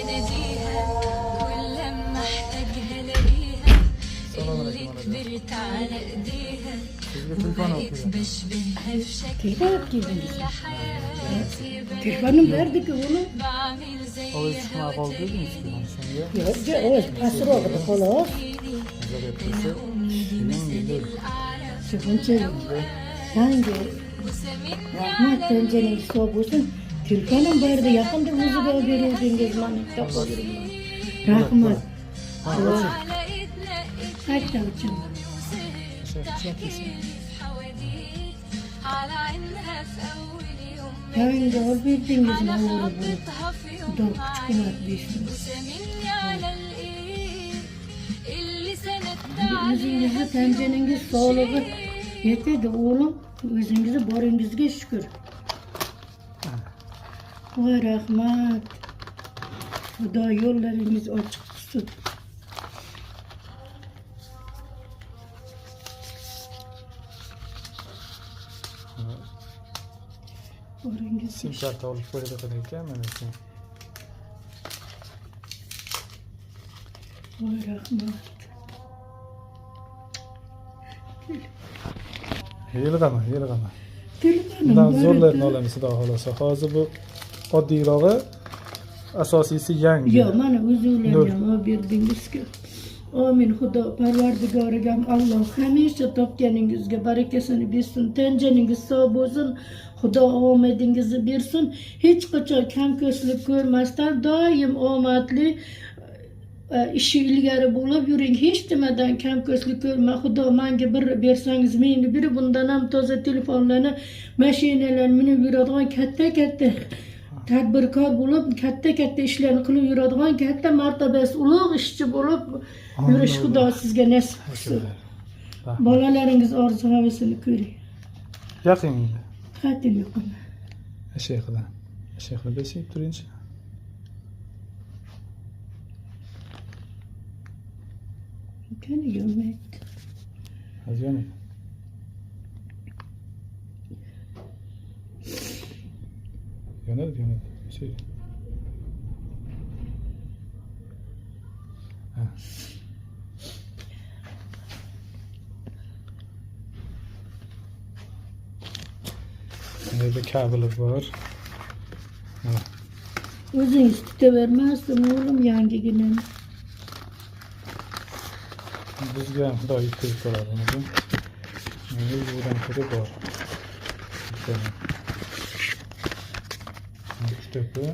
بناديها كل لما احتاجها الاقيها اللي كبرت على ايديها بقيت بشبهها في شكل كل حياتي Telefonum verdik onu. بعمل O زيها sıkma kaldı değil mi istiyorsun şimdi? Yok, o pasır oldu kola. Güzel yapıyorsa. Benim gelir. Sıkıntı. Hangi? Rahmet tencerenin soğusun. Telefonum verdi yakında müzik öldürüldüğünüz manita koyuyorum. Rahmet. على ايدنا Hatta uçum. على عينها في اول يوم Hangi ol bildiğiniz على manita bunu. خطتها في يوم Dok çıkmaz düştüm. وسامني على الايد اللي سندت Yüzünüzü tencereniz sağlığı yeterdi oğlum. Yüzünüzü borunuzga şükür. Vay rahmat. Xudo yo'llaringiz ochiq tutsin. Boringiz Sim kartı alıp böyle de kadar gelmem için. vay rahmat. Yılgama. Telefonum Bundan bor zorlarını ekan. olamiz xudo xolasa. Hozir bu oddiyrog'i, asosiysi yangi. Yo, mana o'zinglarga olib berdingizki. Amin Xudo Parvardigorigam Alloh hamisha topganingizga barakasini bersin, tenceningiz sog' bo'lsin, Xudo omadingizni bersin, hech qachon kamko'slik ko'rmasdan doim omadli ishi ilgari bo'lib yuring, hech nimadan kamko'slik ko'rma. Xudo menga bir bersangiz, menga biri bundan ham toza telefonlarni, mashinalarni minib yuradigan katta tadbirkor bo'lib, katta ishlarni qilib yuradigan, katta martabasi ulug' ishchi bo'lib yurish Xudo sizga nasib qilsin. Bolalaringiz orzu havasini ko'ring. Yaqiningda. Xatim yo'q. Shayxlar besib turinchi. Qani yonmaydi. Hozir Yönel. Şey. Ha. Nerede kablolar var? Ha. O'zingiz tutavermasdim o'g'lim yangigina. Bizga ham xudo yetkazib beradi buni. Buradan ko'ra bor. To'pi